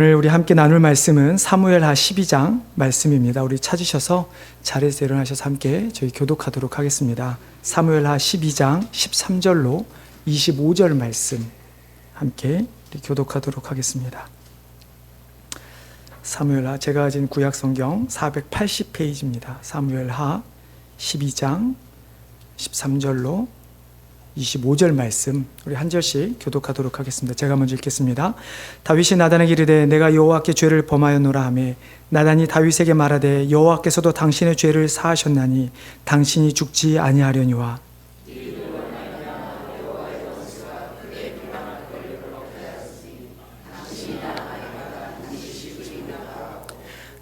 오늘 우리 함께 나눌 말씀은 사무엘하 12장 말씀입니다. 우리 찾으셔서 자리에서 일어나셔서 함께 저희 교독하도록 하겠습니다. 사무엘하 12장 13절로 25절 말씀 함께 우리 교독하도록 하겠습니다. 사무엘하, 제가 가진 구약 성경 480페이지입니다. 사무엘하 12장 13절로 25절 말씀 우리 한 절씩 교독하도록 하겠습니다. 제가 먼저 읽겠습니다. 다윗이 나단에게 이르되 내가 여호와께 죄를 범하였노라 하매 나단이 다윗에게 말하되 여호와께서도 당신의 죄를 사하셨나니 당신이 죽지 아니하려니와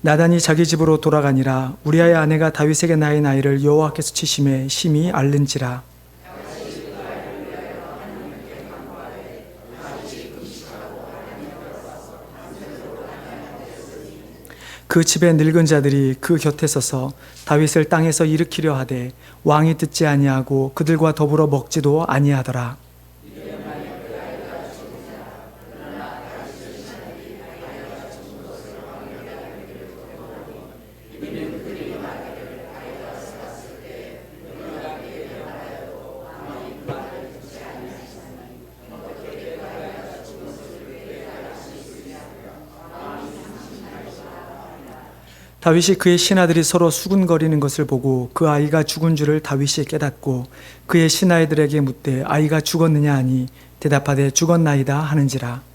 나단이 자기 집으로 돌아가니라. 우리아의 아내가 다윗에게 낳은 아이를 여호와께서 치심에 심히 앓는지라. 그 집의 늙은 자들이 그 곁에 서서 다윗을 땅에서 일으키려 하되 왕이 듣지 아니하고 그들과 더불어 먹지도 아니하더라. 다윗이 그의 신하들이 서로 수군거리는 것을 보고 그 아이가 죽은 줄을 다윗이 깨닫고 그의 신하들에게 묻되 아이가 죽었느냐 하니 대답하되 죽었나이다 하는지라.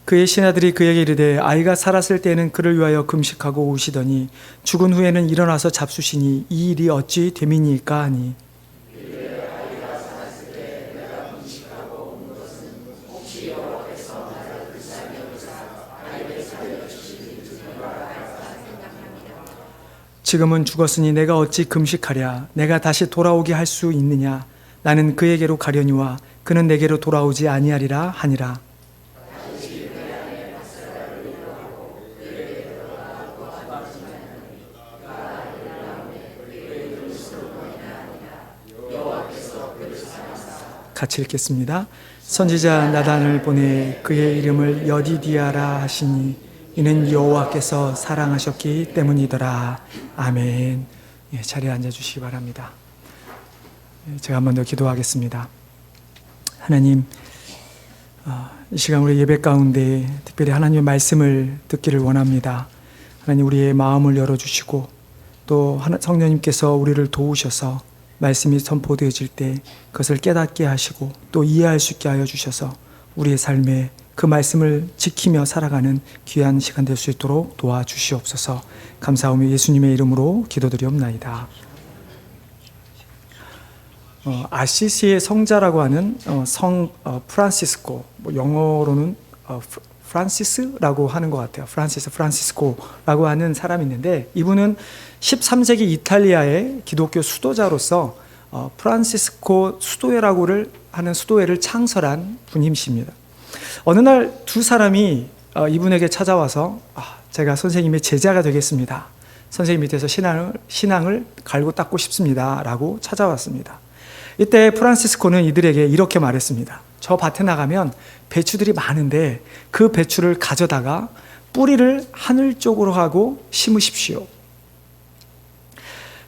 그의 신하들이 그에게 이르되 아이가 살았을 때에는 그를 위하여 금식하고 우시더니 죽은 후에는 일어나서 잡수시니 이 일이 어찌 됨이니까 하니 지금은 죽었으니 내가 어찌 금식하랴. 내가 다시 돌아오게 할 수 있느냐. 나는 그에게로 가려니와 그는 내게로 돌아오지 아니하리라 하니라. 같이 읽겠습니다. 선지자 나단을 보내 그의 이름을 여디디아라 하시니 이는 여호와께서 사랑하셨기 때문이더라. 아멘. 자리에 앉아주시기 바랍니다. 제가 한 번 더 기도하겠습니다. 하나님, 이 시간 우리 예배 가운데 특별히 하나님의 말씀을 듣기를 원합니다. 하나님, 우리의 마음을 열어주시고 또 성령님께서 우리를 도우셔서 말씀이 선포되어질 때 그것을 깨닫게 하시고 또 이해할 수 있게 하여 주셔서 우리의 삶에 그 말씀을 지키며 살아가는 귀한 시간 될 수 있도록 도와주시옵소서. 감사하며 예수님의 이름으로 기도드리옵나이다. 아시시의 성자라고 하는 성 프란시스코, 영어로는 프란시스라고 하는 것 같아요. 프란시스코라고 하는 사람이 있는데 이분은 13세기 이탈리아의 기독교 수도자로서 프란시스코 수도회라고를 하는 수도회를 창설한 분이십니다. 어느 날 두 사람이 이분에게 찾아와서 제가 선생님의 제자가 되겠습니다. 선생님 밑에서 신앙을 갈고 닦고 싶습니다. 라고 찾아왔습니다. 이때 프란시스코는 이들에게 이렇게 말했습니다. 저 밭에 나가면 배추들이 많은데 그 배추를 가져다가 뿌리를 하늘 쪽으로 하고 심으십시오.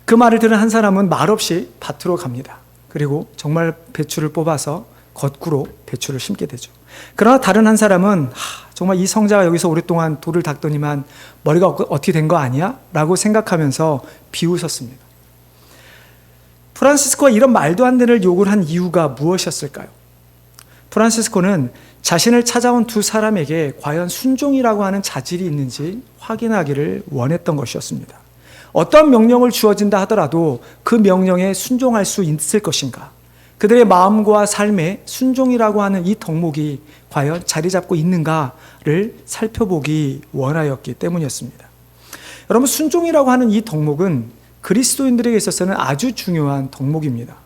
그 말을 들은 한 사람은 말없이 밭으로 갑니다. 그리고 정말 배추를 뽑아서 거꾸로 배추를 심게 되죠. 그러나 다른 한 사람은 정말 이 성자가 여기서 오랫동안 돌을 닦더니만 머리가 어떻게 된 거 아니야? 라고 생각하면서 비웃었습니다. 프란시스코가 이런 말도 안 되는 욕을 한 이유가 무엇이었을까요? 프란시스코는 자신을 찾아온 두 사람에게 과연 순종이라고 하는 자질이 있는지 확인하기를 원했던 것이었습니다. 어떤 명령을 주어진다 하더라도 그 명령에 순종할 수 있을 것인가? 그들의 마음과 삶에 순종이라고 하는 이 덕목이 과연 자리 잡고 있는가를 살펴보기 원하였기 때문이었습니다. 여러분, 순종이라고 하는 이 덕목은 그리스도인들에게 있어서는 아주 중요한 덕목입니다.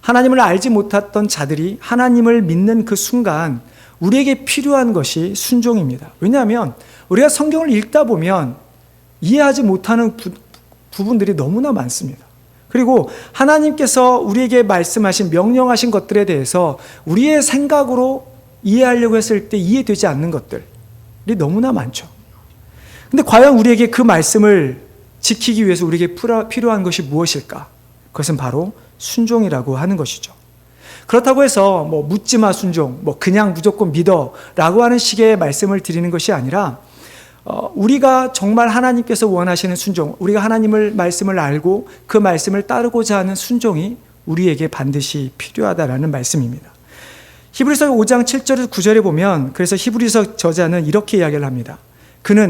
하나님을 알지 못했던 자들이 하나님을 믿는 그 순간 우리에게 필요한 것이 순종입니다. 왜냐하면 우리가 성경을 읽다 보면 이해하지 못하는 부분들이 너무나 많습니다. 그리고 하나님께서 우리에게 말씀하신, 명령하신 것들에 대해서 우리의 생각으로 이해하려고 했을 때 이해되지 않는 것들이 너무나 많죠. 근데 과연 우리에게 그 말씀을 지키기 위해서 우리에게 필요한 것이 무엇일까? 그것은 바로 순종이라고 하는 것이죠. 그렇다고 해서 묻지마 순종, 그냥 무조건 믿어라고 하는 식의 말씀을 드리는 것이 아니라 우리가 정말 하나님께서 원하시는 순종, 우리가 하나님을 말씀을 알고 그 말씀을 따르고자 하는 순종이 우리에게 반드시 필요하다라는 말씀입니다. 히브리서 5장 7절에서 9절에 보면, 그래서 히브리서 저자는 이렇게 이야기를 합니다.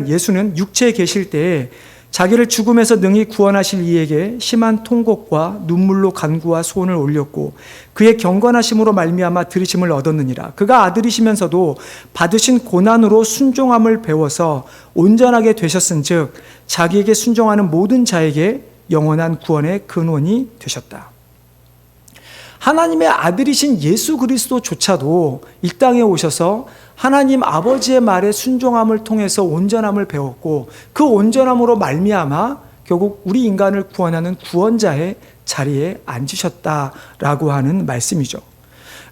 예수는 육체에 계실 때에 자기를 죽음에서 능히 구원하실 이에게 심한 통곡과 눈물로 간구와 소원을 올렸고 그의 경건하심으로 말미암아 들으심을 얻었느니라. 그가 아들이시면서도 받으신 고난으로 순종함을 배워서 온전하게 되셨은즉 자기에게 순종하는 모든 자에게 영원한 구원의 근원이 되셨다. 하나님의 아들이신 예수 그리스도조차도 이 땅에 오셔서 하나님 아버지의 말에 순종함을 통해서 온전함을 배웠고 그 온전함으로 말미암아 결국 우리 인간을 구원하는 구원자의 자리에 앉으셨다라고 하는 말씀이죠.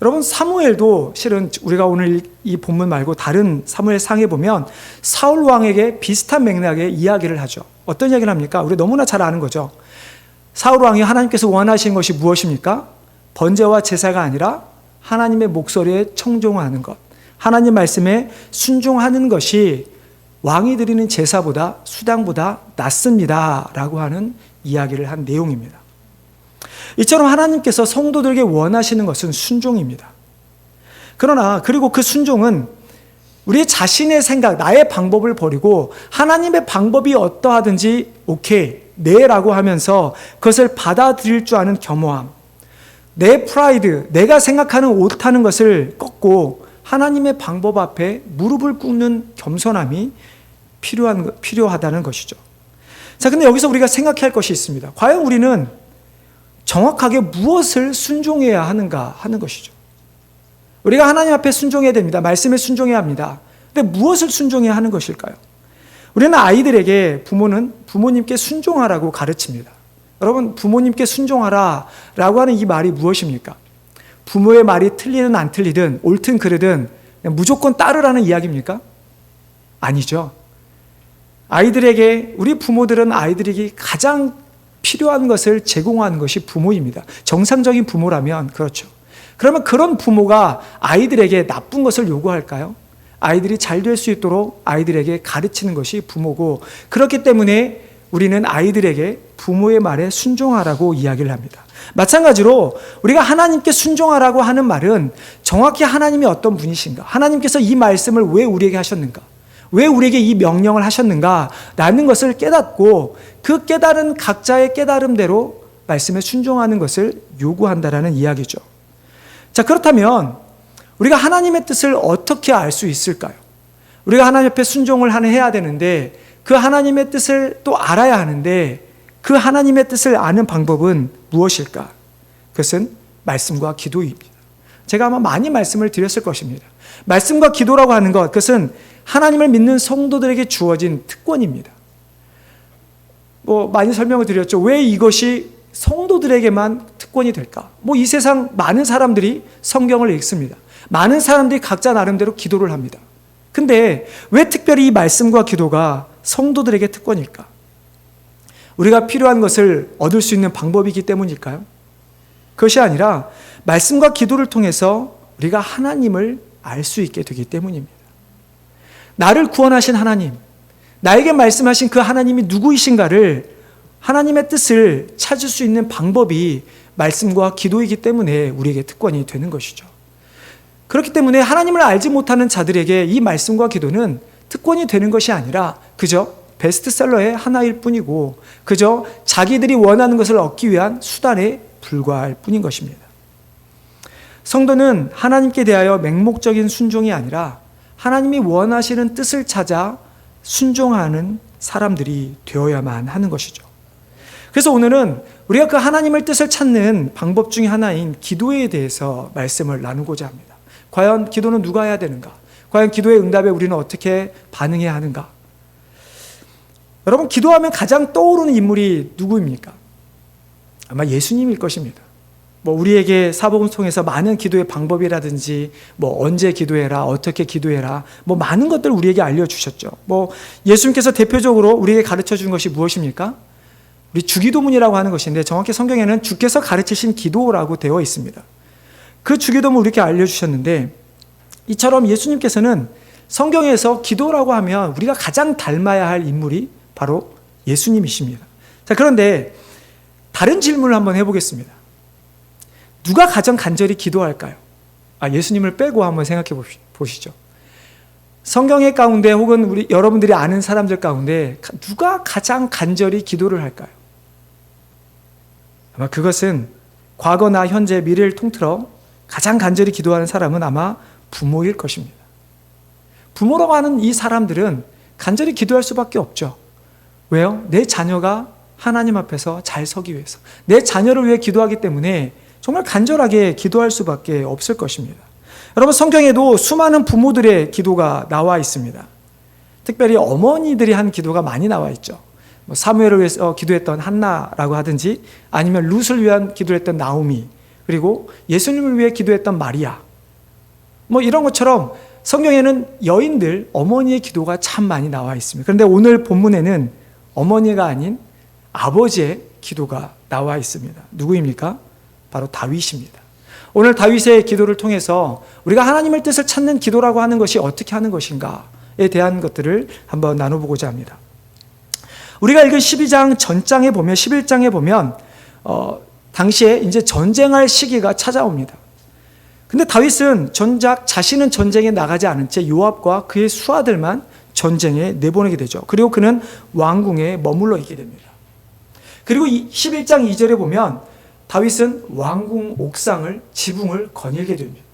여러분, 사무엘도 실은 우리가 오늘 이 본문 말고 다른 사무엘상에 보면 사울 왕에게 비슷한 맥락의 이야기를 하죠. 어떤 이야기를 합니까? 우리 너무나 잘 아는 거죠. 사울 왕이 하나님께서 원하시는 것이 무엇입니까? 번제와 제사가 아니라 하나님의 목소리에 청종하는 것, 하나님 말씀에 순종하는 것이 왕이 드리는 제사보다 수당보다 낫습니다 라고 하는 이야기를 한 내용입니다. 이처럼 하나님께서 성도들에게 원하시는 것은 순종입니다. 그리고 그 순종은 우리 자신의 생각, 나의 방법을 버리고 하나님의 방법이 어떠하든지 오케이, 네 라고 하면서 그것을 받아들일 줄 아는 겸허함, 내 프라이드, 내가 생각하는 옳다는 것을 꺾고 하나님의 방법 앞에 무릎을 꿇는 겸손함이 필요하다는 것이죠. 자, 근데 여기서 우리가 생각해야 할 것이 있습니다. 과연 우리는 정확하게 무엇을 순종해야 하는가 하는 것이죠. 우리가 하나님 앞에 순종해야 됩니다. 말씀에 순종해야 합니다. 근데 무엇을 순종해야 하는 것일까요? 우리는 아이들에게 부모는 부모님께 순종하라고 가르칩니다. 여러분, 부모님께 순종하라 라고 하는 이 말이 무엇입니까? 부모의 말이 틀리든 안 틀리든 옳든 그르든 무조건 따르라는 이야기입니까? 아니죠. 우리 부모들은 아이들에게 가장 필요한 것을 제공하는 것이 부모입니다. 정상적인 부모라면 그렇죠. 그러면 그런 부모가 아이들에게 나쁜 것을 요구할까요? 아이들이 잘 될 수 있도록 아이들에게 가르치는 것이 부모고, 그렇기 때문에 우리는 아이들에게 부모의 말에 순종하라고 이야기를 합니다. 마찬가지로 우리가 하나님께 순종하라고 하는 말은 정확히 하나님이 어떤 분이신가, 하나님께서 이 말씀을 왜 우리에게 하셨는가, 왜 우리에게 이 명령을 하셨는가 라는 것을 깨닫고 그 깨달은 각자의 깨달음대로 말씀에 순종하는 것을 요구한다라는 이야기죠. 자, 그렇다면 우리가 하나님의 뜻을 어떻게 알 수 있을까요? 우리가 하나님 앞에 순종을 해야 되는데 그 하나님의 뜻을 또 알아야 하는데 그 하나님의 뜻을 아는 방법은 무엇일까? 그것은 말씀과 기도입니다. 제가 아마 많이 말씀을 드렸을 것입니다. 말씀과 기도라고 하는 것, 그것은 하나님을 믿는 성도들에게 주어진 특권입니다. 많이 설명을 드렸죠. 왜 이것이 성도들에게만 특권이 될까? 이 세상 많은 사람들이 성경을 읽습니다. 많은 사람들이 각자 나름대로 기도를 합니다. 근데 왜 특별히 이 말씀과 기도가 성도들에게 특권일까? 우리가 필요한 것을 얻을 수 있는 방법이기 때문일까요? 그것이 아니라 말씀과 기도를 통해서 우리가 하나님을 알 수 있게 되기 때문입니다. 나를 구원하신 하나님, 나에게 말씀하신 그 하나님이 누구이신가를, 하나님의 뜻을 찾을 수 있는 방법이 말씀과 기도이기 때문에 우리에게 특권이 되는 것이죠. 그렇기 때문에 하나님을 알지 못하는 자들에게 이 말씀과 기도는 특권이 되는 것이 아니라 그저 베스트셀러의 하나일 뿐이고 그저 자기들이 원하는 것을 얻기 위한 수단에 불과할 뿐인 것입니다. 성도는 하나님께 대하여 맹목적인 순종이 아니라 하나님이 원하시는 뜻을 찾아 순종하는 사람들이 되어야만 하는 것이죠. 그래서 오늘은 우리가 그 하나님의 뜻을 찾는 방법 중에 하나인 기도에 대해서 말씀을 나누고자 합니다. 과연 기도는 누가 해야 되는가? 과연 기도의 응답에 우리는 어떻게 반응해야 하는가? 여러분, 기도하면 가장 떠오르는 인물이 누구입니까? 아마 예수님일 것입니다. 우리에게 사복음 통해서 많은 기도의 방법이라든지 언제 기도해라, 어떻게 기도해라, 많은 것들 우리에게 알려주셨죠. 예수님께서 대표적으로 우리에게 가르쳐 준 것이 무엇입니까? 우리 주기도문이라고 하는 것인데, 정확히 성경에는 주께서 가르치신 기도라고 되어 있습니다. 그 주기도문 우리에게 알려주셨는데, 이처럼 예수님께서는 성경에서 기도라고 하면 우리가 가장 닮아야 할 인물이 바로 예수님이십니다. 자, 그런데 다른 질문을 한번 해보겠습니다. 누가 가장 간절히 기도할까요? 예수님을 빼고 한번 생각해 보시죠. 성경의 가운데 혹은 여러분들이 아는 사람들 가운데 누가 가장 간절히 기도를 할까요? 아마 그것은 과거나 현재, 미래를 통틀어 가장 간절히 기도하는 사람은 아마 부모일 것입니다. 부모라고 하는 이 사람들은 간절히 기도할 수밖에 없죠. 왜요? 내 자녀가 하나님 앞에서 잘 서기 위해서, 내 자녀를 위해 기도하기 때문에 정말 간절하게 기도할 수밖에 없을 것입니다. 여러분, 성경에도 수많은 부모들의 기도가 나와 있습니다. 특별히 어머니들이 한 기도가 많이 나와 있죠. 사무엘을 위해서 기도했던 한나라고 하든지, 아니면 룻을 위한 기도를 했던 나오미, 그리고 예수님을 위해 기도했던 마리아, 이런 것처럼 성경에는 여인들, 어머니의 기도가 참 많이 나와 있습니다. 그런데 오늘 본문에는 어머니가 아닌 아버지의 기도가 나와 있습니다. 누구입니까? 바로 다윗입니다. 오늘 다윗의 기도를 통해서 우리가 하나님의 뜻을 찾는 기도라고 하는 것이 어떻게 하는 것인가에 대한 것들을 한번 나눠보고자 합니다. 우리가 읽은 12장 전장에 보면, 11장에 보면 당시에 이제 전쟁할 시기가 찾아옵니다. 근데 다윗은 정작 자신은 전쟁에 나가지 않은 채 요압과 그의 수하들만 전쟁에 내보내게 되죠. 그리고 그는 왕궁에 머물러 있게 됩니다. 그리고 11장 2절에 보면 다윗은 왕궁 옥상을, 지붕을 거닐게 됩니다.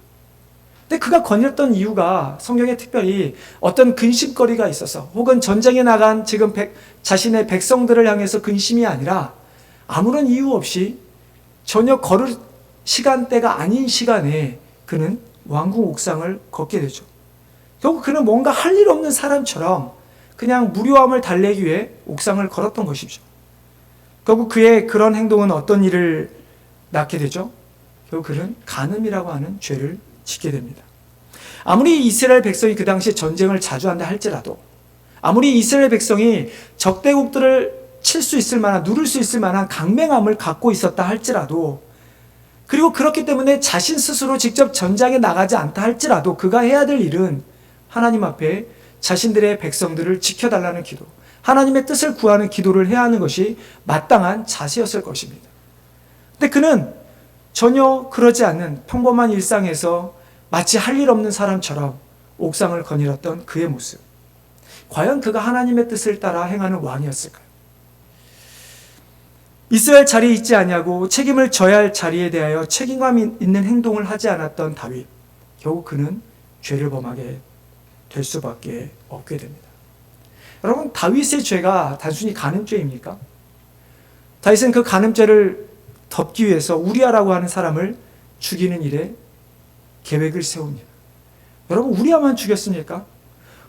근데 그가 거닐던 이유가 성경에 특별히 어떤 근심거리가 있어서, 혹은 전쟁에 나간 지금 자신의 백성들을 향해서 근심이 아니라 아무런 이유 없이 전혀 걸을 시간대가 아닌 시간에 그는 왕궁 옥상을 걷게 되죠. 결국 그는 뭔가 할 일 없는 사람처럼 그냥 무료함을 달래기 위해 옥상을 걸었던 것이죠. 결국 그의 그런 행동은 어떤 일을 낳게 되죠? 결국 그는 간음이라고 하는 죄를 짓게 됩니다. 아무리 이스라엘 백성이 그 당시에 전쟁을 자주 한다 할지라도, 아무리 이스라엘 백성이 적대국들을 칠 수 있을 만한, 누를 수 있을 만한 강맹함을 갖고 있었다 할지라도, 그리고 그렇기 때문에 자신 스스로 직접 전장에 나가지 않다 할지라도 그가 해야 될 일은 하나님 앞에 자신들의 백성들을 지켜달라는 기도, 하나님의 뜻을 구하는 기도를 해야 하는 것이 마땅한 자세였을 것입니다. 근데 그는 전혀 그러지 않는 평범한 일상에서 마치 할 일 없는 사람처럼 옥상을 거닐었던 그의 모습. 과연 그가 하나님의 뜻을 따라 행하는 왕이었을까요? 있어야 할 자리에 있지 않냐고 책임을 져야 할 자리에 대하여 책임감 있는 행동을 하지 않았던 다윗. 결국 그는 죄를 범하게 될 수밖에 없게 됩니다. 여러분, 다윗의 죄가 단순히 간음죄입니까? 다윗은 그 간음죄를 덮기 위해서 우리아라고 하는 사람을 죽이는 일에 계획을 세웁니다. 여러분, 우리아만 죽였습니까?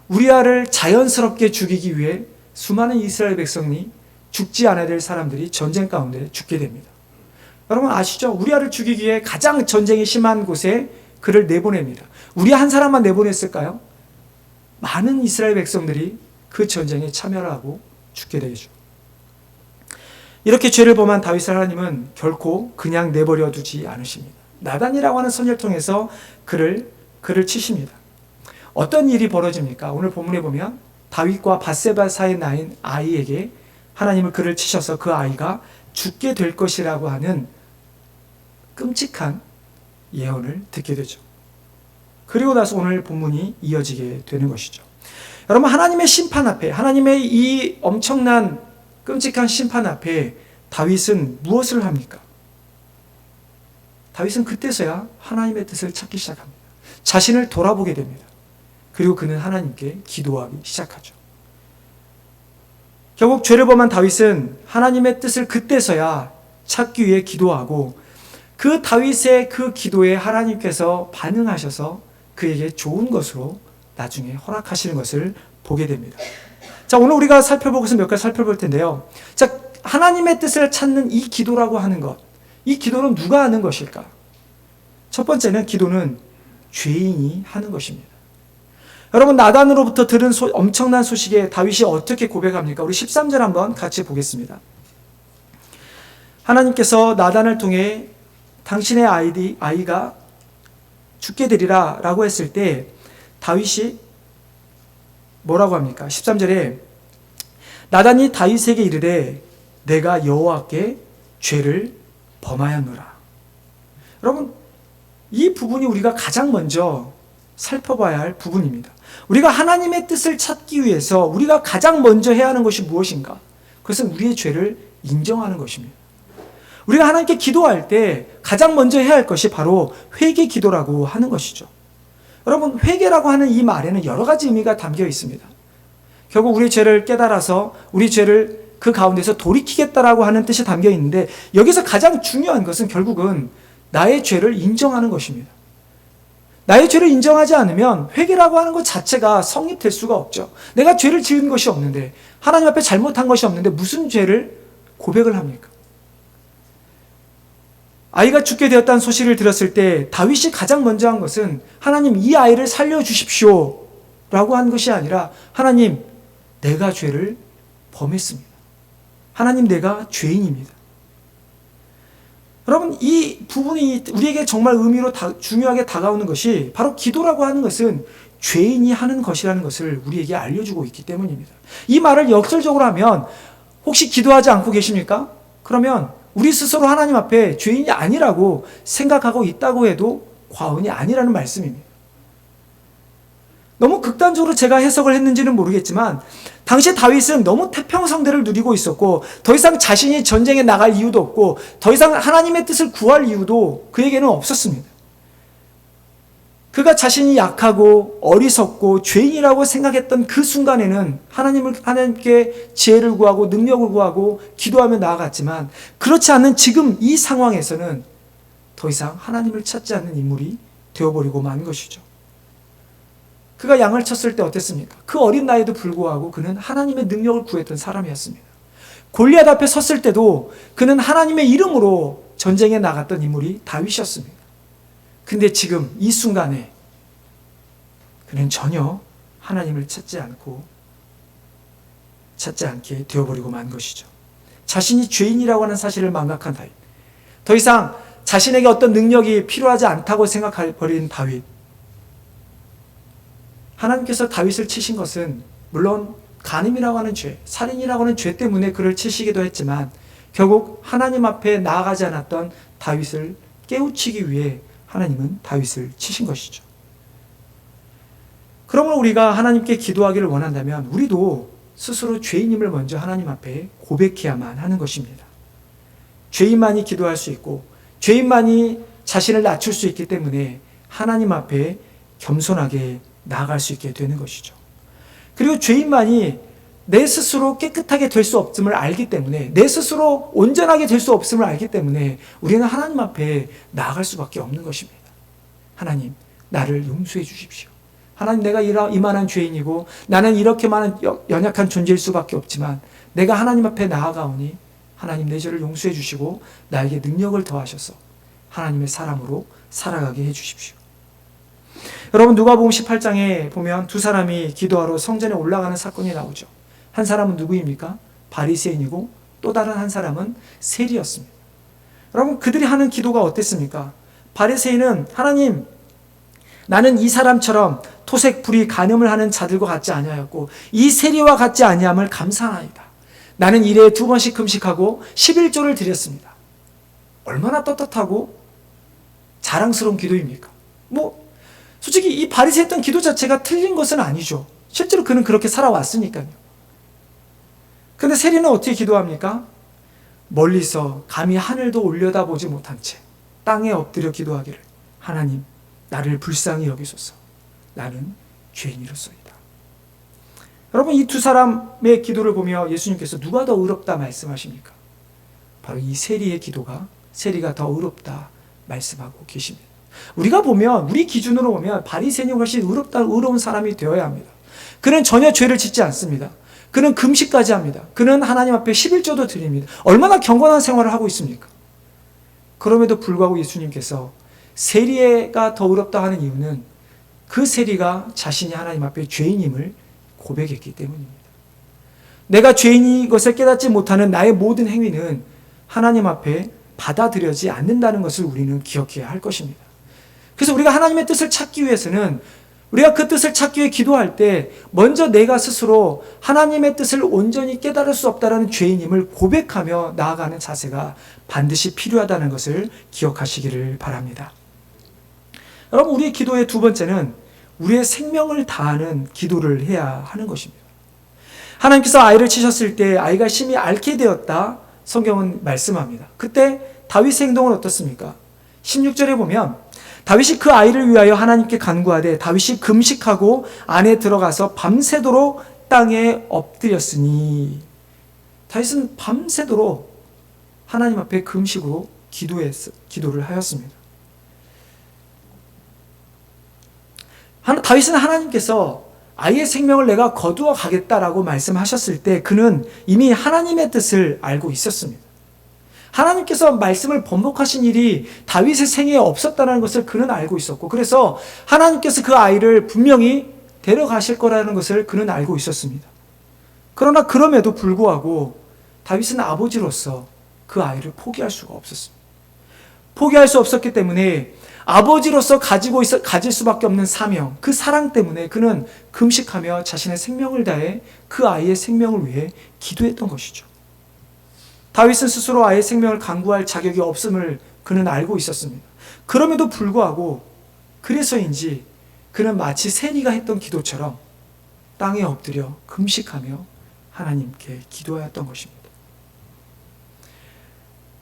우리아를 자연스럽게 죽이기 위해 수많은 이스라엘 백성이 죽지 않아야 될 사람들이 전쟁 가운데 죽게 됩니다. 여러분 아시죠? 우리아를 죽이기 위해 가장 전쟁이 심한 곳에 그를 내보냅니다. 우리아 한 사람만 내보냈을까요? 많은 이스라엘 백성들이 그 전쟁에 참여를 하고 죽게 되죠. 이렇게 죄를 범한 다윗을 하나님은 결코 그냥 내버려 두지 않으십니다. 나단이라고 하는 선지자를 통해서 그를 치십니다. 어떤 일이 벌어집니까? 오늘 본문에 보면 다윗과 밧세바 사이에 낳인 아이에게 하나님은 그를 치셔서 그 아이가 죽게 될 것이라고 하는 끔찍한 예언을 듣게 되죠. 그리고 나서 오늘 본문이 이어지게 되는 것이죠. 여러분, 하나님의 심판 앞에, 하나님의 이 엄청난 끔찍한 심판 앞에 다윗은 무엇을 합니까? 다윗은 그때서야 하나님의 뜻을 찾기 시작합니다. 자신을 돌아보게 됩니다. 그리고 그는 하나님께 기도하기 시작하죠. 결국 죄를 범한 다윗은 하나님의 뜻을 그때서야 찾기 위해 기도하고, 그 다윗의 그 기도에 하나님께서 반응하셔서 그에게 좋은 것으로 나중에 허락하시는 것을 보게 됩니다. 자, 오늘 우리가 살펴볼 것은 몇 가지 살펴볼 텐데요. 자, 하나님의 뜻을 찾는 이 기도라고 하는 것. 이 기도는 누가 하는 것일까? 첫 번째는 기도는 죄인이 하는 것입니다. 여러분, 나단으로부터 들은 엄청난 소식에 다윗이 어떻게 고백합니까? 우리 13절 한번 같이 보겠습니다. 하나님께서 나단을 통해 당신의 아이가 죽게 되리라 라고 했을 때 다윗이 뭐라고 합니까? 13절에 나단이 다윗에게 이르되 내가 여호와께 죄를 범하였노라. 여러분, 이 부분이 우리가 가장 먼저 살펴봐야 할 부분입니다. 우리가 하나님의 뜻을 찾기 위해서 우리가 가장 먼저 해야 하는 것이 무엇인가? 그것은 우리의 죄를 인정하는 것입니다. 우리가 하나님께 기도할 때 가장 먼저 해야 할 것이 바로 회개 기도라고 하는 것이죠. 여러분, 회개라고 하는 이 말에는 여러 가지 의미가 담겨 있습니다. 결국 우리 죄를 깨달아서 우리 죄를 그 가운데서 돌이키겠다라고 하는 뜻이 담겨 있는데, 여기서 가장 중요한 것은 결국은 나의 죄를 인정하는 것입니다. 나의 죄를 인정하지 않으면 회개라고 하는 것 자체가 성립될 수가 없죠. 내가 죄를 지은 것이 없는데, 하나님 앞에 잘못한 것이 없는데 무슨 죄를 고백을 합니까? 아이가 죽게 되었다는 소식을 들었을 때 다윗이 가장 먼저 한 것은 하나님, 이 아이를 살려주십시오 라고 한 것이 아니라 하나님, 내가 죄를 범했습니다. 하나님, 내가 죄인입니다. 여러분, 이 부분이 우리에게 정말 의미로 중요하게 다가오는 것이 바로 기도라고 하는 것은 죄인이 하는 것이라는 것을 우리에게 알려주고 있기 때문입니다. 이 말을 역설적으로 하면, 혹시 기도하지 않고 계십니까? 그러면 우리 스스로 하나님 앞에 죄인이 아니라고 생각하고 있다고 해도 과언이 아니라는 말씀입니다. 너무 극단적으로 제가 해석을 했는지는 모르겠지만, 당시 다윗은 너무 태평성대를 누리고 있었고 더 이상 자신이 전쟁에 나갈 이유도 없고 더 이상 하나님의 뜻을 구할 이유도 그에게는 없었습니다. 그가 자신이 약하고 어리석고 죄인이라고 생각했던 그 순간에는 하나님께 지혜를 구하고 능력을 구하고 기도하며 나아갔지만, 그렇지 않은 지금 이 상황에서는 더 이상 하나님을 찾지 않는 인물이 되어버리고 만 것이죠. 그가 양을 쳤을 때 어땠습니까? 그 어린 나이에도 불구하고 그는 하나님의 능력을 구했던 사람이었습니다. 골리앗 앞에 섰을 때도 그는 하나님의 이름으로 전쟁에 나갔던 인물이 다윗이었습니다. 근데 지금 이 순간에 그는 전혀 하나님을 찾지 않게 되어버리고 만 것이죠. 자신이 죄인이라고 하는 사실을 망각한 다윗. 더 이상 자신에게 어떤 능력이 필요하지 않다고 생각해버린 다윗. 하나님께서 다윗을 치신 것은 물론 간음이라고 하는 죄, 살인이라고 하는 죄 때문에 그를 치시기도 했지만, 결국 하나님 앞에 나아가지 않았던 다윗을 깨우치기 위해 하나님은 다윗을 치신 것이죠. 그러므로 우리가 하나님께 기도하기를 원한다면 우리도 스스로 죄인임을 먼저 하나님 앞에 고백해야만 하는 것입니다. 죄인만이 기도할 수 있고 죄인만이 자신을 낮출 수 있기 때문에 하나님 앞에 겸손하게 나아갈 수 있게 되는 것이죠. 그리고 죄인만이 내 스스로 깨끗하게 될 수 없음을 알기 때문에, 내 스스로 온전하게 될 수 없음을 알기 때문에 우리는 하나님 앞에 나아갈 수밖에 없는 것입니다. 하나님, 나를 용서해 주십시오. 하나님, 내가 이만한 죄인이고 나는 이렇게만한 연약한 존재일 수밖에 없지만 내가 하나님 앞에 나아가오니 하나님, 내 죄를 용서해 주시고 나에게 능력을 더하셔서 하나님의 사람으로 살아가게 해 주십시오. 여러분, 누가복음 18장에 보면 두 사람이 기도하러 성전에 올라가는 사건이 나오죠. 한 사람은 누구입니까? 바리새인이고 또 다른 한 사람은 세리였습니다. 여러분, 그들이 하는 기도가 어땠습니까? 바리새인은 하나님, 나는 이 사람처럼 토색, 불의, 간음을 하는 자들과 같지 아니하였고 이 세리와 같지 아니함을 감사하나이다. 나는 일에 2번씩 금식하고 11조를 드렸습니다. 얼마나 떳떳하고 자랑스러운 기도입니까? 솔직히 이 바리새인 했던 기도 자체가 틀린 것은 아니죠. 실제로 그는 그렇게 살아왔으니까요. 근데 세리는 어떻게 기도합니까? 멀리서 감히 하늘도 올려다보지 못한 채 땅에 엎드려 기도하기를, 하나님, 나를 불쌍히 여기소서. 나는 죄인이로소이다. 여러분, 이 두 사람의 기도를 보며 예수님께서 누가 더 의롭다 말씀하십니까? 바로 이 세리가 더 의롭다 말씀하고 계십니다. 우리가 보면, 우리 기준으로 보면 바리새인이 훨씬 의로운 사람이 되어야 합니다. 그는 전혀 죄를 짓지 않습니다. 그는 금식까지 합니다. 그는 하나님 앞에 11조도 드립니다. 얼마나 경건한 생활을 하고 있습니까? 그럼에도 불구하고 예수님께서 세리가 더 의롭다 하는 이유는 그 세리가 자신이 하나님 앞에 죄인임을 고백했기 때문입니다. 내가 죄인이 것을 깨닫지 못하는 나의 모든 행위는 하나님 앞에 받아들여지지 않는다는 것을 우리는 기억해야 할 것입니다. 그래서 우리가 하나님의 뜻을 찾기 위해서는 우리가 그 뜻을 찾기 위해 기도할 때 먼저 내가 스스로 하나님의 뜻을 온전히 깨달을 수 없다는 죄인임을 고백하며 나아가는 자세가 반드시 필요하다는 것을 기억하시기를 바랍니다. 여러분, 우리의 기도의 두 번째는 우리의 생명을 다하는 기도를 해야 하는 것입니다. 하나님께서 아이를 치셨을 때 아이가 심히 앓게 되었다 성경은 말씀합니다. 그때 다윗의 행동은 어떻습니까? 16절에 보면 다윗이 그 아이를 위하여 하나님께 간구하되 다윗이 금식하고 안에 들어가서 밤새도록 땅에 엎드렸으니, 다윗은 밤새도록 하나님 앞에 금식으로 기도를 하였습니다. 다윗은 하나님께서 아이의 생명을 내가 거두어 가겠다라고 말씀하셨을 때 그는 이미 하나님의 뜻을 알고 있었습니다. 하나님께서 말씀을 번복하신 일이 다윗의 생애에 없었다는 것을 그는 알고 있었고, 그래서 하나님께서 그 아이를 분명히 데려가실 거라는 것을 그는 알고 있었습니다. 그러나 그럼에도 불구하고 다윗은 아버지로서 그 아이를 포기할 수가 없었습니다. 포기할 수 없었기 때문에 아버지로서 가질 수밖에 없는 사명, 그 사랑 때문에 그는 금식하며 자신의 생명을 다해 그 아이의 생명을 위해 기도했던 것이죠. 다윗은 스스로 아이의 생명을 강구할 자격이 없음을 그는 알고 있었습니다. 그럼에도 불구하고 그래서인지 그는 마치 세리가 했던 기도처럼 땅에 엎드려 금식하며 하나님께 기도하였던 것입니다.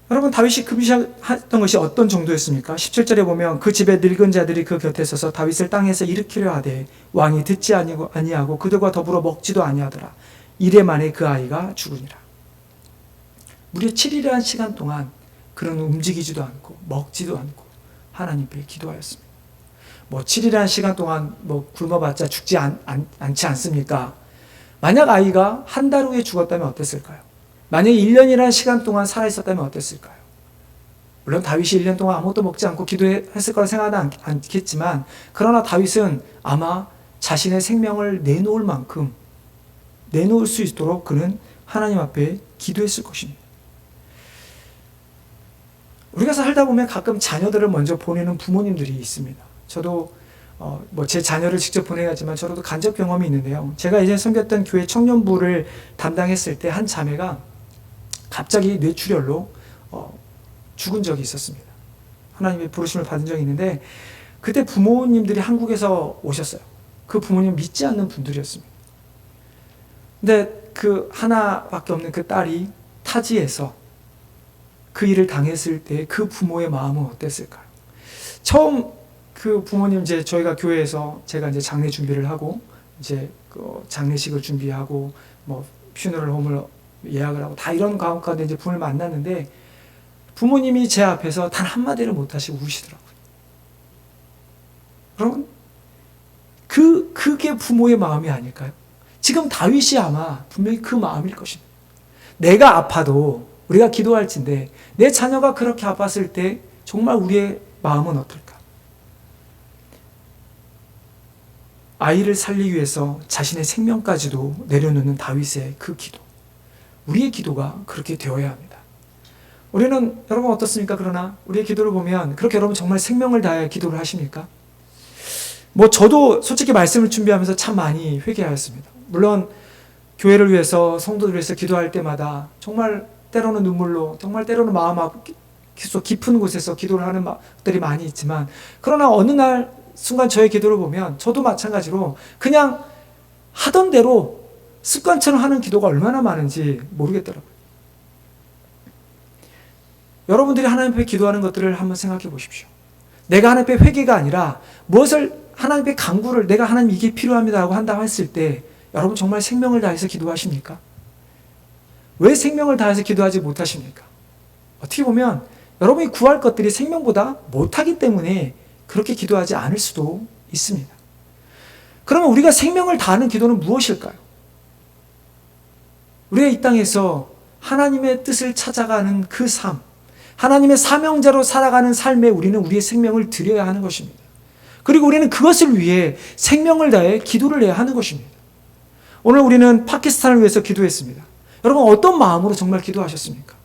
여러분, 다윗이 금식했던 것이 어떤 정도였습니까? 17절에 보면 그 집에 늙은 자들이 그 곁에 서서 다윗을 땅에서 일으키려 하되 왕이 듣지 아니하고 그들과 더불어 먹지도 아니하더라. 이래 만에 그 아이가 죽으니라. 무려 7일이라는 시간 동안 그는 움직이지도 않고 먹지도 않고 하나님께 기도하였습니다. 7일이라는 시간 동안 굶어봤자 죽지 않지 않습니까? 만약 아이가 한 달 후에 죽었다면 어땠을까요? 만약 1년이라는 시간 동안 살아있었다면 어땠을까요? 물론 다윗이 1년 동안 아무것도 먹지 않고 기도했을 거라 생각하지 않겠지만, 그러나 다윗은 아마 자신의 생명을 내놓을 수 있도록 그는 하나님 앞에 기도했을 것입니다. 우리가 살다 보면 가끔 자녀들을 먼저 보내는 부모님들이 있습니다. 저도 제 자녀를 직접 보내야 하지만 저도 간접 경험이 있는데요. 제가 이제 섬겼던 교회 청년부를 담당했을 때 한 자매가 갑자기 뇌출혈로 죽은 적이 있었습니다. 하나님의 부르심을 받은 적이 있는데, 그때 부모님들이 한국에서 오셨어요. 그 부모님 믿지 않는 분들이었습니다. 근데 그 하나밖에 없는 그 딸이 타지에서 그 일을 당했을 때 그 부모의 마음은 어땠을까요? 처음 그 부모님 저희가 교회에서 제가 이제 장례 준비를 하고 그 장례식을 준비하고 퓨너럴 홈을 예약을 하고 다 이런 가운데 이제 분을 만났는데 부모님이 제 앞에서 단 한마디를 못하시고 우시더라고요. 여러분, 그게 부모의 마음이 아닐까요? 지금 다윗이 아마 분명히 그 마음일 것입니다. 내가 아파도 우리가 기도할진데 내 자녀가 그렇게 아팠을 때 정말 우리의 마음은 어떨까? 아이를 살리기 위해서 자신의 생명까지도 내려놓는 다윗의 그 기도, 우리의 기도가 그렇게 되어야 합니다. 우리는 여러분 어떻습니까? 그러나 우리의 기도를 보면 그렇게 여러분 정말 생명을 다해 기도를 하십니까? 저도 솔직히 말씀을 준비하면서 참 많이 회개하였습니다. 물론 교회를 위해서, 성도들을 위해서 기도할 때마다 정말 때로는 눈물로, 정말 때로는 마음 깊은 곳에서 기도를 하는 것들이 많이 있지만, 그러나 어느 날 순간 저의 기도를 보면 저도 마찬가지로 그냥 하던 대로 습관처럼 하는 기도가 얼마나 많은지 모르겠더라고요. 여러분들이 하나님 앞에 기도하는 것들을 한번 생각해 보십시오. 내가 하나님 앞에 회개가 아니라 무엇을 하나님 앞에 간구를, 내가 하나님 이게 필요합니다라고 한다고 했을 때 여러분 정말 생명을 다해서 기도하십니까? 왜 생명을 다해서 기도하지 못하십니까? 어떻게 보면 여러분이 구할 것들이 생명보다 못하기 때문에 그렇게 기도하지 않을 수도 있습니다. 그러면 우리가 생명을 다하는 기도는 무엇일까요? 우리가 이 땅에서 하나님의 뜻을 찾아가는 그 삶, 하나님의 사명자로 살아가는 삶에 우리는 우리의 생명을 드려야 하는 것입니다. 그리고 우리는 그것을 위해 생명을 다해 기도를 해야 하는 것입니다. 오늘 우리는 파키스탄을 위해서 기도했습니다. 여러분, 어떤 마음으로 정말 기도하셨습니까?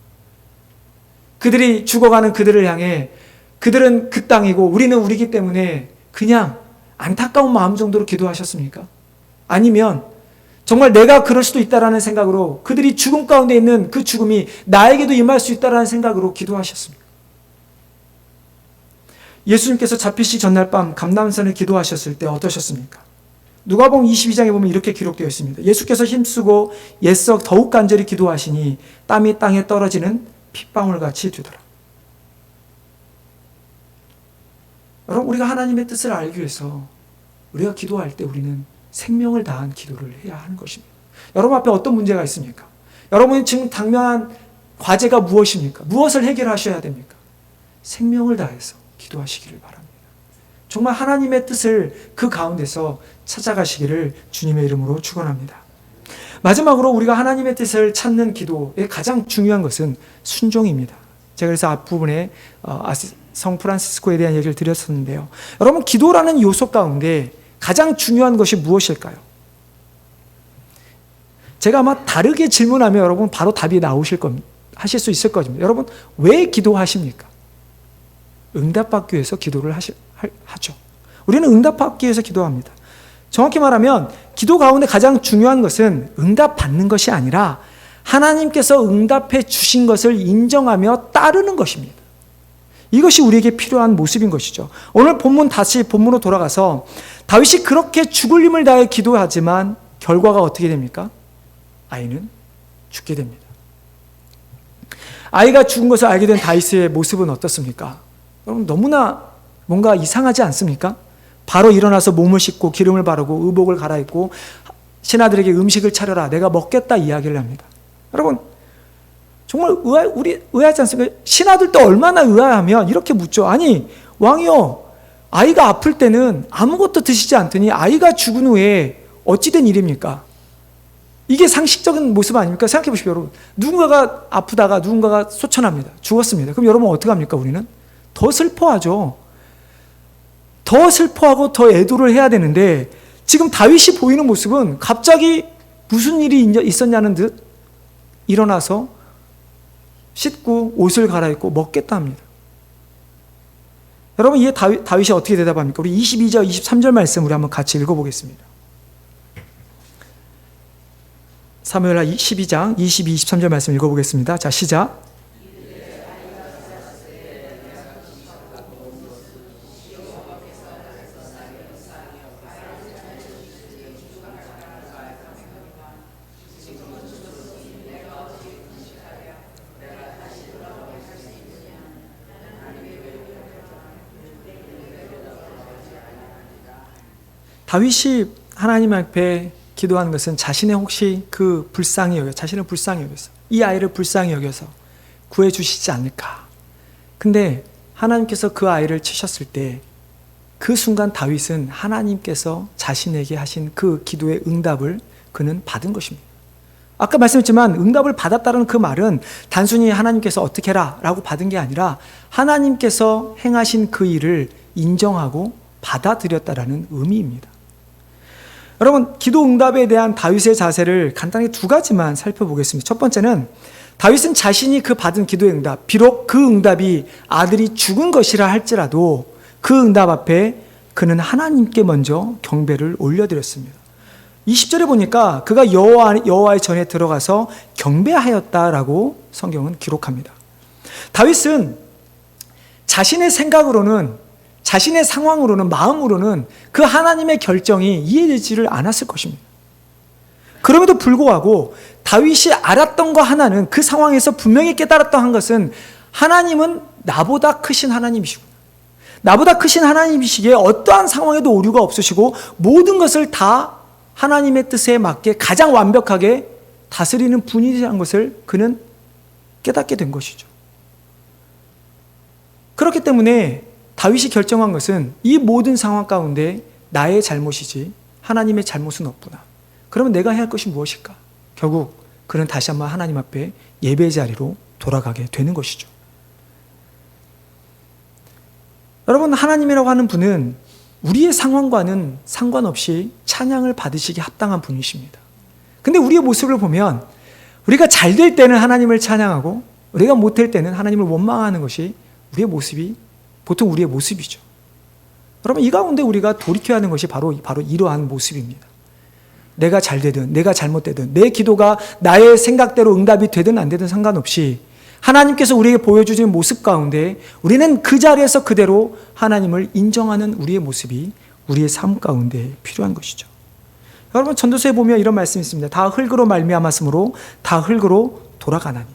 그들이 죽어가는 그들을 향해 그들은 그 땅이고 우리는 우리기 때문에 그냥 안타까운 마음 정도로 기도하셨습니까? 아니면 정말 내가 그럴 수도 있다라는 생각으로, 그들이 죽음 가운데 있는 그 죽음이 나에게도 임할 수 있다라는 생각으로 기도하셨습니까? 예수님께서 잡히시 전날 밤 감람산에 기도하셨을 때 어떠셨습니까? 누가복음 22장에 보면 이렇게 기록되어 있습니다. 예수께서 힘쓰고 애써 더욱 간절히 기도하시니 땀이 땅에 떨어지는 핏방울같이 되더라. 여러분, 우리가 하나님의 뜻을 알기 위해서 우리가 기도할 때 우리는 생명을 다한 기도를 해야 하는 것입니다. 여러분 앞에 어떤 문제가 있습니까? 여러분이 지금 당면한 과제가 무엇입니까? 무엇을 해결하셔야 됩니까? 생명을 다해서 기도하시기를 바랍니다. 정말 하나님의 뜻을 그 가운데서 찾아가시기를 주님의 이름으로 축원합니다. 마지막으로 우리가 하나님의 뜻을 찾는 기도의 가장 중요한 것은 순종입니다. 제가 그래서 앞부분에 성 프란시스코에 대한 얘기를 드렸었는데요. 여러분, 기도라는 요소 가운데 가장 중요한 것이 무엇일까요? 제가 아마 다르게 질문하면 여러분 바로 답이 나오실 겁니다. 하실 수 있을 겁니다. 여러분, 왜 기도하십니까? 응답받기 위해서 기도를 하죠. 우리는 응답받기 위해서 기도합니다. 정확히 말하면 기도 가운데 가장 중요한 것은 응답받는 것이 아니라 하나님께서 응답해 주신 것을 인정하며 따르는 것입니다. 이것이 우리에게 필요한 모습인 것이죠. 오늘 다시 본문으로 돌아가서 다윗이 그렇게 죽을 힘을 다해 기도하지만 결과가 어떻게 됩니까? 아이는 죽게 됩니다. 아이가 죽은 것을 알게 된 다윗의 모습은 어떻습니까? 여러분, 너무나 뭔가 이상하지 않습니까? 바로 일어나서 몸을 씻고 기름을 바르고 의복을 갈아입고 신하들에게 음식을 차려라, 내가 먹겠다 이야기를 합니다. 여러분, 정말 의아하지 않습니까? 신하들도 얼마나 의아하면 이렇게 묻죠. 아니, 왕이요, 아이가 아플 때는 아무것도 드시지 않더니 아이가 죽은 후에 어찌된 일입니까? 이게 상식적인 모습 아닙니까? 생각해 보십시오, 여러분. 누군가가 아프다가 누군가가 소천합니다. 죽었습니다. 그럼 여러분 어떻게 합니까? 우리는 더 슬퍼하죠. 더 슬퍼하고 더 애도를 해야 되는데 지금 다윗이 보이는 모습은 갑자기 무슨 일이 있었냐는 듯 일어나서 씻고 옷을 갈아입고 먹겠다 합니다. 여러분, 이에 다윗이 어떻게 대답합니까? 우리 22절, 23절 말씀 우리 한번 같이 읽어보겠습니다. 사무엘하 12장 22, 23절 말씀 읽어보겠습니다. 자, 시작. 다윗이 하나님 앞에 기도하는 것은 자신의 혹시 그 자신을 불쌍히 여겨서, 이 아이를 불쌍히 여겨서 구해 주시지 않을까. 근데 하나님께서 그 아이를 치셨을 때 그 순간 다윗은 하나님께서 자신에게 하신 그 기도의 응답을 그는 받은 것입니다. 아까 말씀했지만 응답을 받았다는 그 말은 단순히 하나님께서 어떻게 해라 라고 받은 게 아니라 하나님께서 행하신 그 일을 인정하고 받아들였다라는 의미입니다. 여러분, 기도 응답에 대한 다윗의 자세를 간단히 두 가지만 살펴보겠습니다. 첫 번째는 다윗은 자신이 그 받은 기도의 응답, 비록 그 응답이 아들이 죽은 것이라 할지라도 그 응답 앞에 그는 하나님께 먼저 경배를 올려드렸습니다. 20절에 보니까 그가 여호와의 전에 들어가서 경배하였다라고 성경은 기록합니다. 다윗은 자신의 생각으로는, 자신의 상황으로는, 마음으로는 그 하나님의 결정이 이해되지를 않았을 것입니다. 그럼에도 불구하고 다윗이 알았던 거 하나는, 그 상황에서 분명히 깨달았던 한 것은 하나님은 나보다 크신 하나님이시고, 나보다 크신 하나님이시기에 어떠한 상황에도 오류가 없으시고 모든 것을 다 하나님의 뜻에 맞게 가장 완벽하게 다스리는 분이라는 것을 그는 깨닫게 된 것이죠. 그렇기 때문에 다윗이 결정한 것은 이 모든 상황 가운데 나의 잘못이지 하나님의 잘못은 없구나. 그러면 내가 해야 할 것이 무엇일까? 결국 그는 다시 한번 하나님 앞에 예배 자리로 돌아가게 되는 것이죠. 여러분, 하나님이라고 하는 분은 우리의 상황과는 상관없이 찬양을 받으시기 합당한 분이십니다. 근데 우리의 모습을 보면 우리가 잘 될 때는 하나님을 찬양하고 우리가 못될 때는 하나님을 원망하는 것이 우리의 모습이 보통 우리의 모습이죠. 여러분, 이 가운데 우리가 돌이켜야 하는 것이 바로 이러한 모습입니다. 내가 잘 되든 내가 잘못되든 내 기도가 나의 생각대로 응답이 되든 안 되든 상관없이 하나님께서 우리에게 보여주신 모습 가운데 우리는 그 자리에서 그대로 하나님을 인정하는 우리의 모습이 우리의 삶 가운데 필요한 것이죠. 여러분, 전도서에 보면 이런 말씀이 있습니다. 다 흙으로 말미암았으므로 다 흙으로 돌아가나니.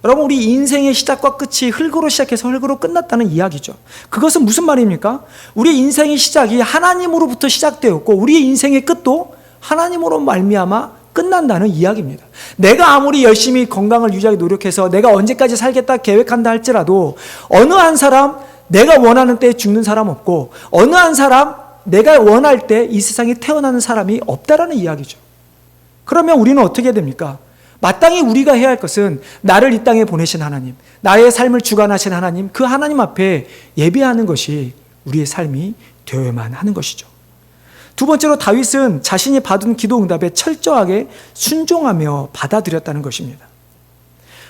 여러분, 우리 인생의 시작과 끝이 흙으로 시작해서 흙으로 끝났다는 이야기죠. 그것은 무슨 말입니까? 우리 인생의 시작이 하나님으로부터 시작되었고 우리의 인생의 끝도 하나님으로 말미암아 끝난다는 이야기입니다. 내가 아무리 열심히 건강을 유지하기 노력해서 내가 언제까지 살겠다 계획한다 할지라도 어느 한 사람 내가 원하는 때에 죽는 사람 없고 어느 한 사람 내가 원할 때 이 세상에 태어나는 사람이 없다라는 이야기죠. 그러면 우리는 어떻게 됩니까? 마땅히 우리가 해야 할 것은 나를 이 땅에 보내신 하나님, 나의 삶을 주관하신 하나님, 그 하나님 앞에 예배하는 것이 우리의 삶이 되어야만 하는 것이죠. 두 번째로 다윗은 자신이 받은 기도 응답에 철저하게 순종하며 받아들였다는 것입니다.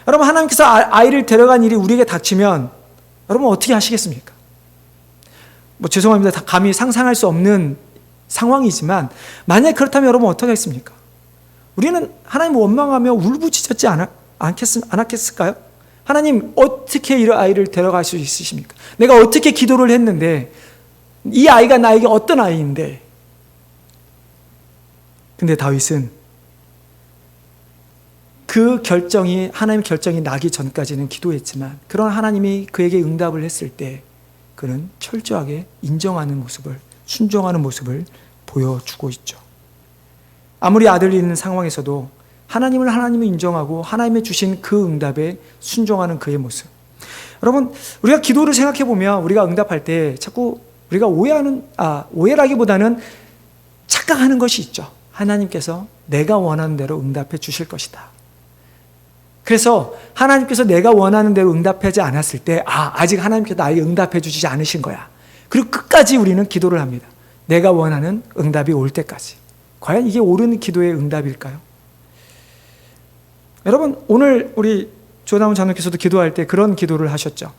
여러분, 하나님께서 아이를 데려간 일이 우리에게 닥치면 여러분 어떻게 하시겠습니까? 죄송합니다. 다 감히 상상할 수 없는 상황이지만 만약 그렇다면 여러분 어떻게 하겠습니까? 우리는 하나님을 원망하며 울부짖었지 않았겠을까요? 하나님, 어떻게 이 아이를 데려갈 수 있으십니까? 내가 어떻게 기도를 했는데 이 아이가 나에게 어떤 아이인데. 근데 다윗은 그 결정이 하나님의 결정이 나기 전까지는 기도했지만 그런 하나님이 그에게 응답을 했을 때 그는 철저하게 인정하는 모습을, 순종하는 모습을 보여주고 있죠. 아무리 아들이 있는 상황에서도 하나님을 인정하고 하나님의 주신 그 응답에 순종하는 그의 모습. 여러분, 우리가 기도를 생각해 보면 우리가 응답할 때 자꾸 우리가 오해라기보다는 착각하는 것이 있죠. 하나님께서 내가 원하는 대로 응답해 주실 것이다. 그래서 하나님께서 내가 원하는 대로 응답하지 않았을 때 아직 하나님께서 나에게 응답해 주시지 않으신 거야. 그리고 끝까지 우리는 기도를 합니다. 내가 원하는 응답이 올 때까지. 과연 이게 옳은 기도의 응답일까요? 여러분, 오늘 우리 조나훈 장로께서도 기도할 때 그런 기도를 하셨죠.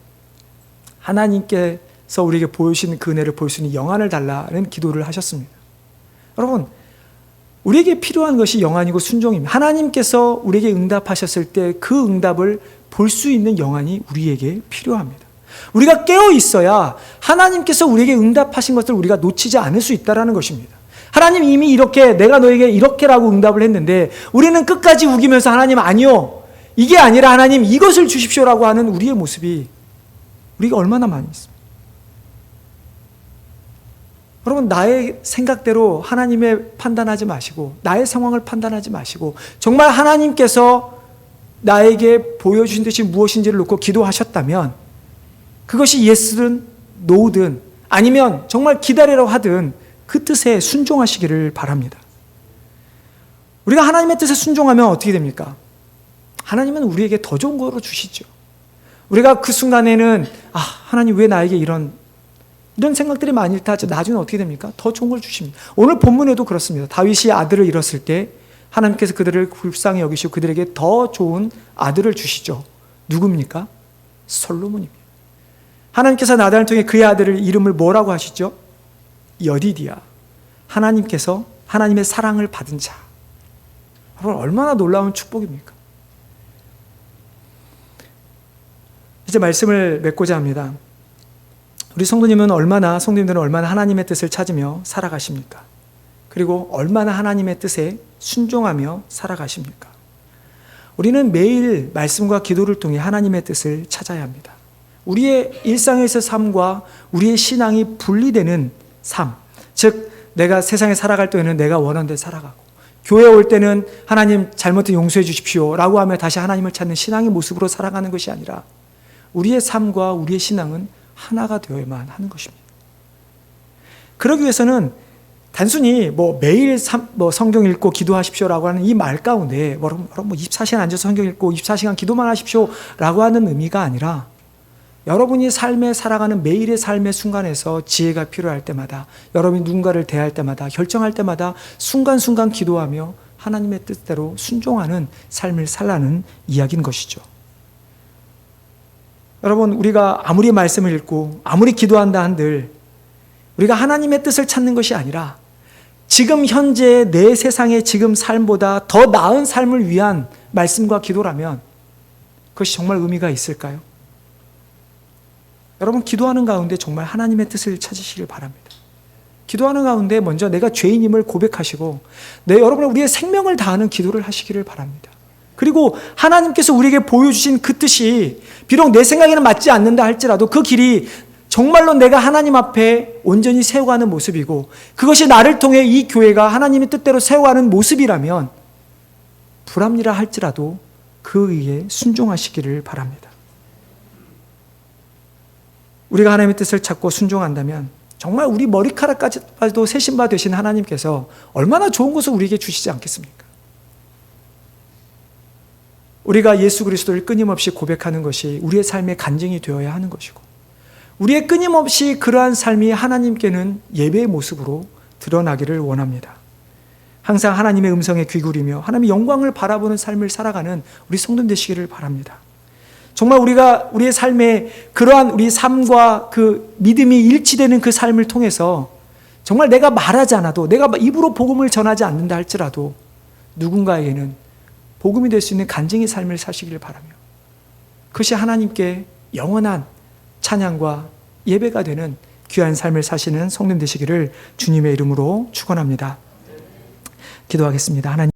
하나님께서 우리에게 보여주신 그 은혜를 볼 수 있는 영안을 달라는 기도를 하셨습니다. 여러분, 우리에게 필요한 것이 영안이고 순종입니다. 하나님께서 우리에게 응답하셨을 때 그 응답을 볼 수 있는 영안이 우리에게 필요합니다. 우리가 깨어 있어야 하나님께서 우리에게 응답하신 것을 우리가 놓치지 않을 수 있다는 것입니다. 하나님 이미 이렇게 내가 너에게 이렇게라고 응답을 했는데 우리는 끝까지 우기면서 하나님 아니요, 이게 아니라 하나님 이것을 주십시오라고 하는 우리의 모습이 우리가 얼마나 많이 있습니까? 여러분, 나의 생각대로 하나님의 판단하지 마시고 나의 상황을 판단하지 마시고 정말 하나님께서 나에게 보여주신 듯이 무엇인지를 놓고 기도하셨다면 그것이 예스든 노든 아니면 정말 기다리라고 하든 그 뜻에 순종하시기를 바랍니다. 우리가 하나님의 뜻에 순종하면 어떻게 됩니까? 하나님은 우리에게 더 좋은 거로 주시죠. 우리가 그 순간에는 하나님 왜 나에게 이런 생각들이 많이 일어나죠. 나중에 어떻게 됩니까? 더 좋은 걸 주십니다. 오늘 본문에도 그렇습니다. 다윗이 아들을 잃었을 때 하나님께서 그들을 불쌍히 여기시고 그들에게 더 좋은 아들을 주시죠. 누굽니까? 솔로몬입니다. 하나님께서 나단을 통해 그의 아들을 이름을 뭐라고 하시죠? 여디디야. 하나님께서 하나님의 사랑을 받은 자. 여러분, 얼마나 놀라운 축복입니까? 이제 말씀을 맺고자 합니다. 우리 성도님들은 얼마나 하나님의 뜻을 찾으며 살아가십니까? 그리고 얼마나 하나님의 뜻에 순종하며 살아가십니까? 우리는 매일 말씀과 기도를 통해 하나님의 뜻을 찾아야 합니다. 우리의 일상에서의 삶과 우리의 신앙이 분리되는 삶, 즉 내가 세상에 살아갈 때에는 내가 원하는 대로 살아가고 교회에 올 때는 하나님 잘못은 용서해 주십시오 라고 하며 다시 하나님을 찾는 신앙의 모습으로 살아가는 것이 아니라 우리의 삶과 우리의 신앙은 하나가 되어야만 하는 것입니다. 그러기 위해서는 단순히 매일 성경 읽고 기도하십시오라고 하는 이 말 가운데 24시간 앉아서 성경 읽고 24시간 기도만 하십시오라고 하는 의미가 아니라 여러분이 삶에 살아가는 매일의 삶의 순간에서 지혜가 필요할 때마다, 여러분이 누군가를 대할 때마다, 결정할 때마다 순간순간 기도하며 하나님의 뜻대로 순종하는 삶을 살라는 이야기인 것이죠. 여러분, 우리가 아무리 말씀을 읽고 아무리 기도한다 한들 우리가 하나님의 뜻을 찾는 것이 아니라 지금 현재 내 세상의 지금 삶보다 더 나은 삶을 위한 말씀과 기도라면 그것이 정말 의미가 있을까요? 여러분, 기도하는 가운데 정말 하나님의 뜻을 찾으시길 바랍니다. 기도하는 가운데 먼저 내가 죄인임을 고백하시고 여러분은 우리의 생명을 다하는 기도를 하시기를 바랍니다. 그리고 하나님께서 우리에게 보여주신 그 뜻이 비록 내 생각에는 맞지 않는다 할지라도 그 길이 정말로 내가 하나님 앞에 온전히 세워가는 모습이고 그것이 나를 통해 이 교회가 하나님의 뜻대로 세워가는 모습이라면 불합리라 할지라도 그 의에 순종하시기를 바랍니다. 우리가 하나님의 뜻을 찾고 순종한다면 정말 우리 머리카락까지도 세신 바 되신 하나님께서 얼마나 좋은 것을 우리에게 주시지 않겠습니까? 우리가 예수 그리스도를 끊임없이 고백하는 것이 우리의 삶의 간증이 되어야 하는 것이고 우리의 끊임없이 그러한 삶이 하나님께는 예배의 모습으로 드러나기를 원합니다. 항상 하나님의 음성에 귀 기울이며 하나님의 영광을 바라보는 삶을 살아가는 우리 성도님 되시기를 바랍니다. 정말 우리가 우리의 삶에 그러한 우리 삶과 그 믿음이 일치되는 그 삶을 통해서 정말 내가 말하지 않아도 내가 입으로 복음을 전하지 않는다 할지라도 누군가에게는 복음이 될 수 있는 간증의 삶을 사시기를 바라며 그것이 하나님께 영원한 찬양과 예배가 되는 귀한 삶을 사시는 성도님 되시기를 주님의 이름으로 축원합니다. 기도하겠습니다. 하나님